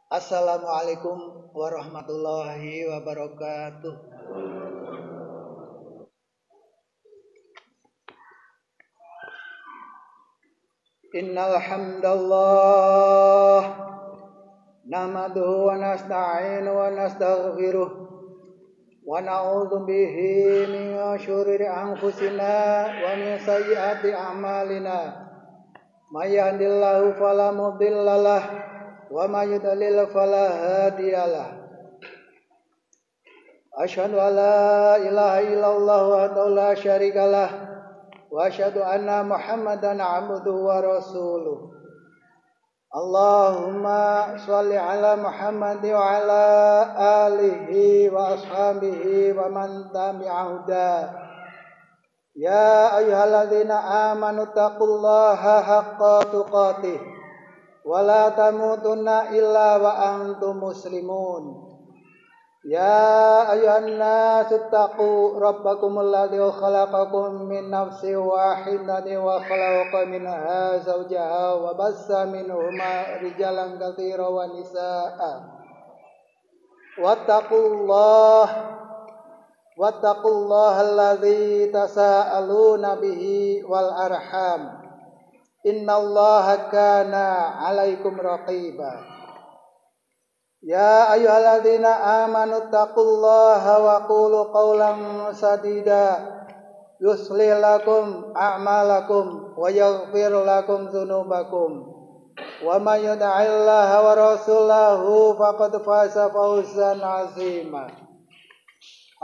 Assalamualaikum warahmatullahi wabarakatuh. Innal hamdalillah nahmaduhu wa nasta'inu wa nastaghfiruh wa na'udzu bihi min syururi anfusina wa min sayyiati a'malina. May yahdihillahu fala mudhillalah wa may yudlil fala hadiyalah. Asyhadu an la ilaha illallah wahdahu la syarikalah wa asyhadu anna Muhammadan abduhu wa rasuluh. Allahumma shalli ala Muhammad wa ala alihi wa ashabihi wa man tabi'ahu huda. Ya ayyuhalladzina amanu taqullaha haqqa tuqatih wa la tamutunna illa wa antum muslimun. Ya ayyuhan nasu taqu rabbakumul ladzi khalaqakum min nafsin wahidatin wa khalaqa minha zawjaha wa bassa minhuma rijalan katsiran wa nisaa'a. Wattaqullaha alladzi tasaaluna bihi wal arham. Innallaha kana 'alaikum raqiba. Ya ayyuhalladzina amanu taqullaha wa qulu qawlan sadida yuslih lakum a'malakum wa yaghfir lakum dzunubakum wa may yuti'illaha wa rasulahu faqad faza fawzan 'azima.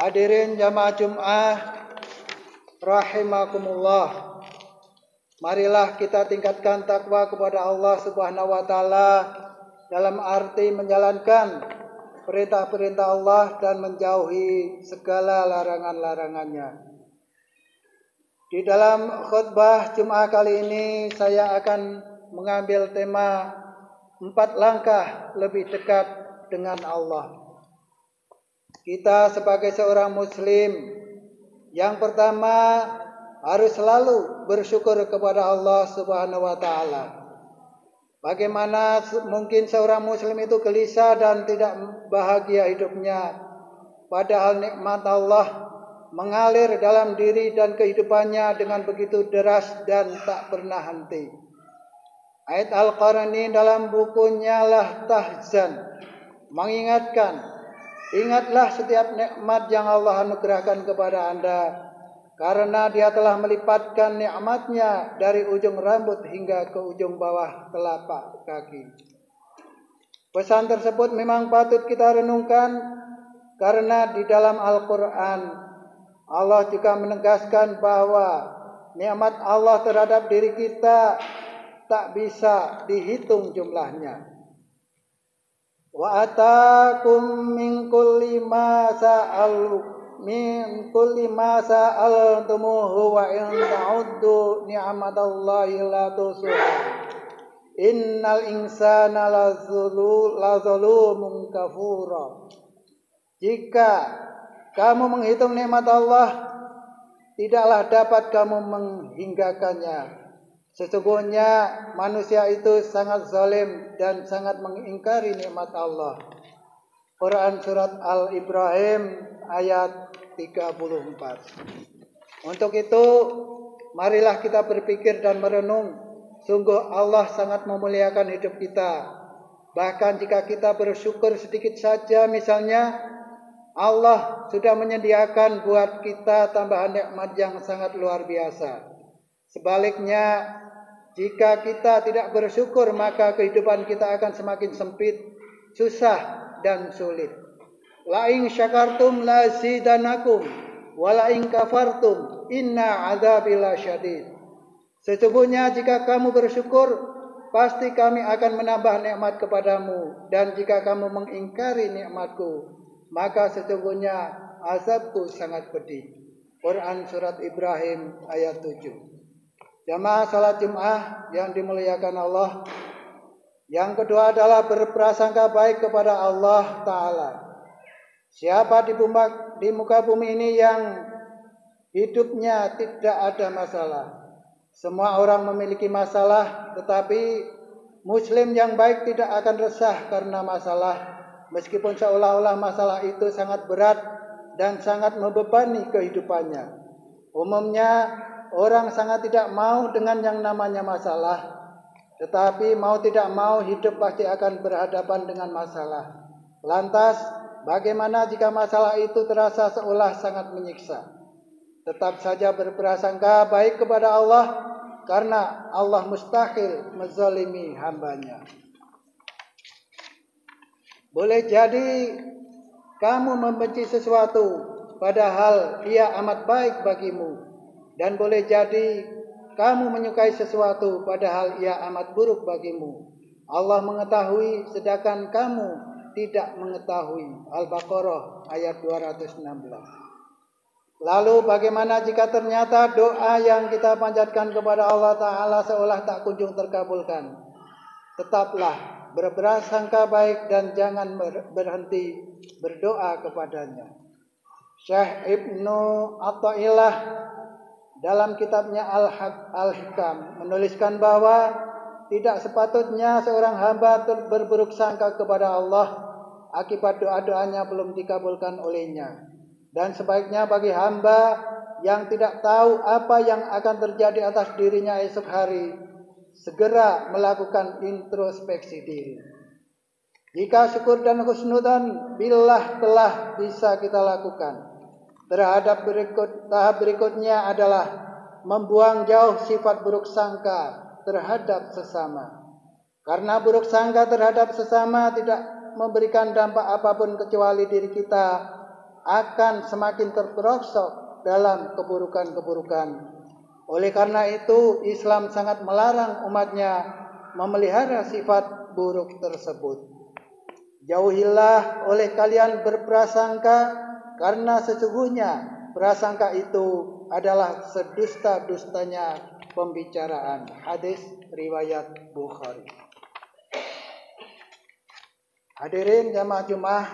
Hadirin jamaah Jumat rahimakumullah. Marilah kita tingkatkan takwa kepada Allah Subhanahu wa taala dalam arti menjalankan perintah-perintah Allah dan menjauhi segala larangan-larangannya. Di dalam khutbah Jumat kali ini saya akan mengambil tema 4 langkah lebih dekat dengan Allah. Kita sebagai seorang muslim, yang pertama harus selalu bersyukur kepada Allah Subhanahu wa taala. Bagaimana mungkin seorang muslim itu gelisah dan tidak bahagia hidupnya, padahal nikmat Allah mengalir dalam diri dan kehidupannya dengan begitu deras dan tak pernah henti. Ayat Al-Qarni dalam bukunya Lah Tahzan mengingatkan, ingatlah setiap nikmat yang Allah anugerahkan kepada Anda, karena Dia telah melipatkan nikmatnya dari ujung rambut hingga ke ujung bawah telapak kaki. Pesan tersebut memang patut kita renungkan, karena di dalam Al-Quran Allah juga menegaskan bahwa nikmat Allah terhadap diri kita tak bisa dihitung jumlahnya. Wa atakum min kulli ma sa'altumuhu wa in ta'uddu ni'matallahi la tuhsuha. Innal insana lazalumun kafura. Jika kamu menghitung nikmat Allah, tidaklah dapat kamu menghinggakannya. Sesungguhnya manusia itu sangat zalim dan sangat mengingkari nikmat Allah. Quran surat Al-Ibrahim ayat 34. Untuk itu, marilah kita berpikir dan merenung. Sungguh Allah sangat memuliakan hidup kita. Bahkan jika kita bersyukur sedikit saja, misalnya Allah sudah menyediakan buat kita tambahan nikmat yang sangat luar biasa. Sebaliknya, jika kita tidak bersyukur, maka kehidupan kita akan semakin sempit, susah, dan sulit. La in syakartum la zidanakum wa la in kafartum inna adzabi lasyadid. Sesungguhnya jika kamu bersyukur, pasti kami akan menambah nikmat kepadamu, dan jika kamu mengingkari nikmatku, maka sesungguhnya azabku sangat pedih. Quran surat Ibrahim ayat 7. Jamaah salat Jumat yang dimuliakan Allah. Yang kedua adalah berprasangka baik kepada Allah Ta'ala. Siapa di muka bumi ini yang hidupnya tidak ada masalah? Semua orang memiliki masalah, tetapi Muslim yang baik tidak akan resah karena masalah, meskipun seolah-olah masalah itu sangat berat dan sangat membebani kehidupannya. Umumnya orang sangat tidak mau dengan yang namanya masalah, tetapi mau tidak mau hidup pasti akan berhadapan dengan masalah. Lantas, bagaimana jika masalah itu terasa seolah sangat menyiksa? Tetap saja berprasangka baik kepada Allah, karena Allah mustahil menzalimi hambanya. Boleh jadi kamu membenci sesuatu padahal ia amat baik bagimu, dan boleh jadi kamu menyukai sesuatu padahal ia amat buruk bagimu. Allah mengetahui sedangkan kamu tidak mengetahui. Al-Baqarah ayat 216. Lalu bagaimana jika ternyata doa yang kita panjatkan kepada Allah Ta'ala seolah tak kunjung terkabulkan? Tetaplah berprasangka baik dan jangan berhenti berdoa kepadanya. Syekh Ibnu Athaillah dalam kitabnya Al-Hikam menuliskan bahwa tidak sepatutnya seorang hamba berburuk sangka kepada Allah akibat doa-doanya belum dikabulkan olehnya. Dan sebaiknya bagi hamba yang tidak tahu apa yang akan terjadi atas dirinya esok hari, segera melakukan introspeksi diri. Jika syukur dan husnudzan billah telah bisa kita lakukan, tahap berikutnya adalah membuang jauh sifat buruk sangka terhadap sesama. Karena buruk sangka terhadap sesama tidak memberikan dampak apapun kecuali diri kita akan semakin terperosok dalam keburukan-keburukan. Oleh karena itu, Islam sangat melarang umatnya memelihara sifat buruk tersebut. Jauhilah oleh kalian berprasangka, karena sesungguhnya prasangka itu adalah sedusta-dustanya pembicaraan. Hadis riwayat Bukhari. Hadirin jamaah Jumat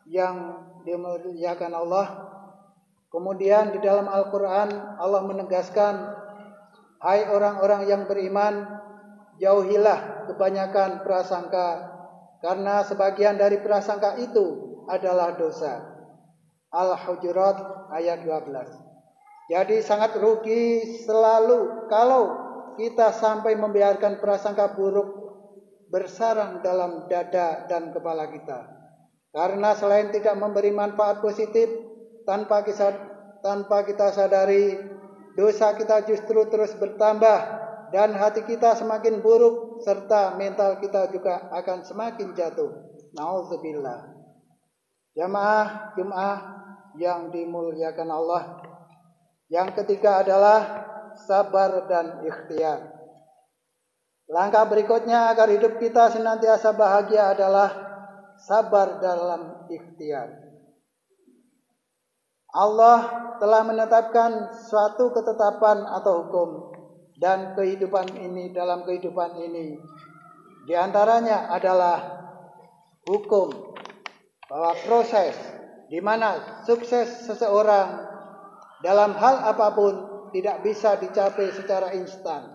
yang dimuliakan Allah. Kemudian di dalam Al-Quran Allah menegaskan, hai orang-orang yang beriman, jauhilah kebanyakan prasangka, karena sebagian dari prasangka itu adalah dosa. Al-Hujurat ayat 12. Jadi sangat rugi selalu kalau kita sampai membiarkan prasangka buruk bersarang dalam dada dan kepala kita. Karena selain tidak memberi manfaat positif, tanpa kita sadari, dosa kita justru terus bertambah dan hati kita semakin buruk serta mental kita juga akan semakin jatuh. Nauzubillah. Jamaah Jumat yang dimuliakan Allah. Yang ketiga adalah sabar dan ikhtiar. Langkah berikutnya agar hidup kita senantiasa bahagia adalah sabar dalam ikhtiar. Allah telah menetapkan suatu ketetapan atau hukum dan dalam kehidupan ini. Di antaranya adalah hukum bahwa proses di mana sukses seseorang dalam hal apapun tidak bisa dicapai secara instan.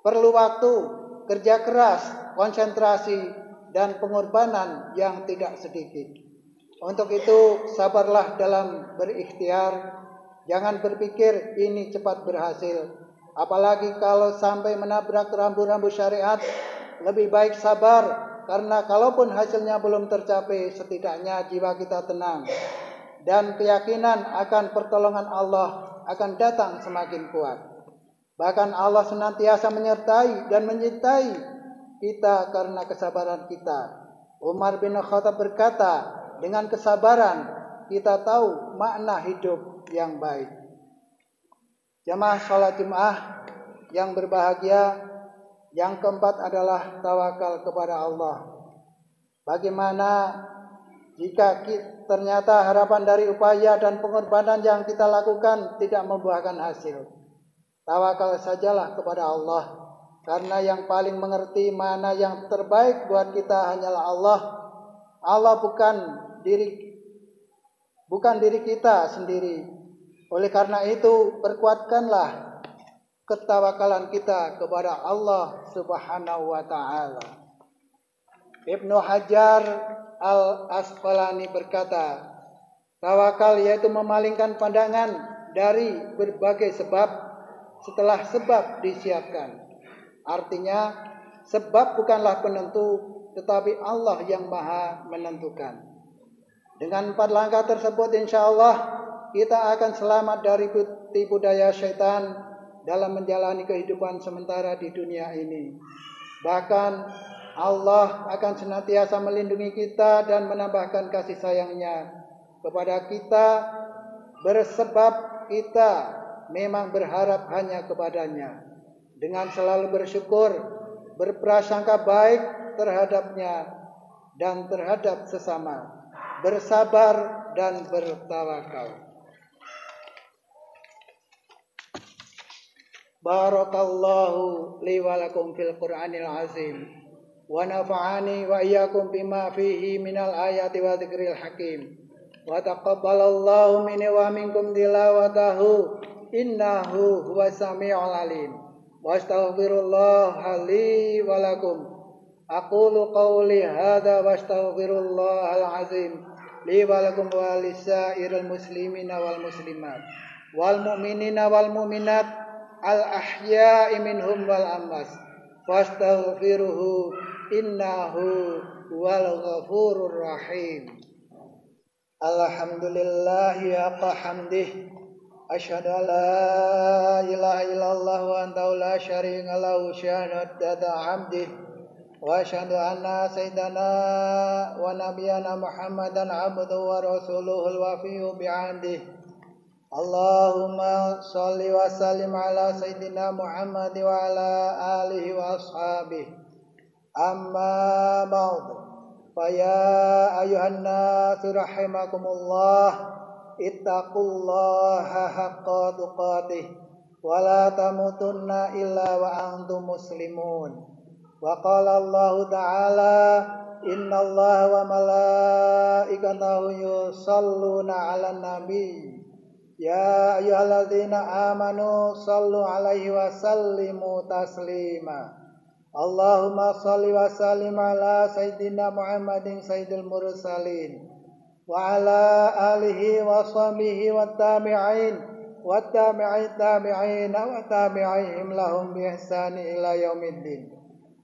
Perlu waktu, kerja keras, konsentrasi, dan pengorbanan yang tidak sedikit. Untuk itu, sabarlah dalam berikhtiar. Jangan berpikir ini cepat berhasil. Apalagi kalau sampai menabrak rambu-rambu syariat, lebih baik sabar. Karena kalaupun hasilnya belum tercapai, setidaknya jiwa kita tenang. Dan keyakinan akan pertolongan Allah akan datang semakin kuat. Bahkan Allah senantiasa menyertai dan menyintai kita karena kesabaran kita. Umar bin Khattab berkata, dengan kesabaran kita tahu makna hidup yang baik. Jamaah salat Jumat yang berbahagia, yang keempat adalah tawakal kepada Allah. Bagaimana jika ternyata harapan dari upaya dan pengorbanan yang kita lakukan tidak membuahkan hasil? Tawakal sajalah kepada Allah. Karena yang paling mengerti mana yang terbaik buat kita hanyalah Allah. Allah bukan diri kita sendiri. Oleh karena itu, perkuatkanlah ketawakalan kita kepada Allah Subhanahu wa taala. Ibnu Hajar Al-Asqalani berkata, tawakal yaitu memalingkan pandangan dari berbagai sebab setelah sebab disiapkan. Artinya, sebab bukanlah penentu, tetapi Allah yang maha menentukan. Dengan 4 langkah tersebut, insya Allah kita akan selamat dari tipu daya syaitan dalam menjalani kehidupan sementara di dunia ini. Bahkan Allah akan senantiasa melindungi kita dan menambahkan kasih sayangnya kepada kita, bersebab kita memang berharap hanya kepadanya. Dengan selalu bersyukur, berprasangka baik terhadapnya dan terhadap sesama, bersabar dan bertawakal. Barakallahu li wa lakum fil Qur'anil azim wa nafa'ani wa iyyakum bima fihi minal ayati wa dzikril hakim wa taqabbalallahu minni wa minkum tilawatahu innahu huwas samiul alim wa astaghfirullah li wa lakum aqulu qawli hadza wa astaghfirullahal azim li wa lakum wa lisairil muslimina wal muslimat wal mu'minina wal mu'minat al-ahya'i minhum wal amwas fastaghfiruhu innahu wal ghafurur rahim. Alhamdulillahi haqqa hamdih, asyhadu an la ilaha illallah wa antahu la syarika lahu syahadata hamdih, wa asyhadu anna sayyidana wa nabiyyana Muhammadan abduhu wa rasuluhul wafiyyu bi'ahdih. Allahumma sholli wa sallim ala sayyidina Muhammad wa ala alihi wa ashabihi. Amma ba'd. Fa ya ayuhan nasu rahimakumullah, ittaqullaha haqqa tuqatih wa la tamutunna illa wa antum muslimun. Wa qala Allah ta'ala, innallaha wa malaikatahu yusalluna 'alan nabi. Ya ayyuhalladzina amanu sallu alaihi wa sallimu taslima. Allahumma salli wa sallim ala sayyidina Muhammadin sayyidil mursalin wa ala alihi wa sahbihi wa tabi'in wa tabi'in wa tabi'ihim lahum bi ihsani ila yaumiddin.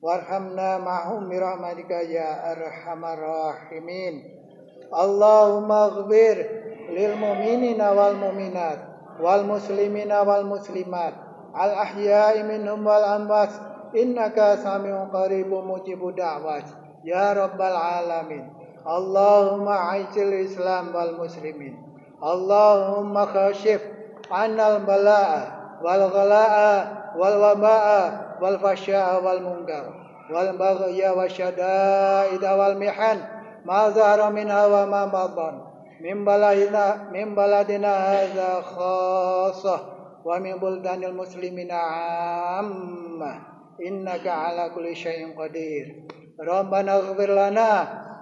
Warhamna ma'hum bi rahmatika ya arhamar rahimin. Allahumma ighfir lil mu'minina wal mu'minat wal muslimina wal muslimat al ahya'i minhum wal amwas innaka sami'un qaribun mujibud da'wat ya rabbal alamin. Allahumma aizil islam wal muslimin, Allahumma khashif anal bala'a wal ghala'a wal waba'a wal fasya'a wal munkar wal baghya wasyada'ida wal mihan ma zahara minha wa ma batan min baladina hadza khassah wa min buldanil muslimina ammah innaka ala kulli syai'in qadir. Rabbana ighfir lana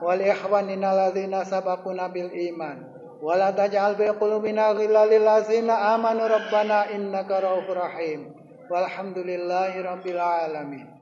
wa li ikhwanina alladzina sabaquna bil iman wa la taj'al fi qulubina ghillan lil ladzina amanu rabbana innaka ra'ufur rahim. Walhamdulillahi rabbil alamin.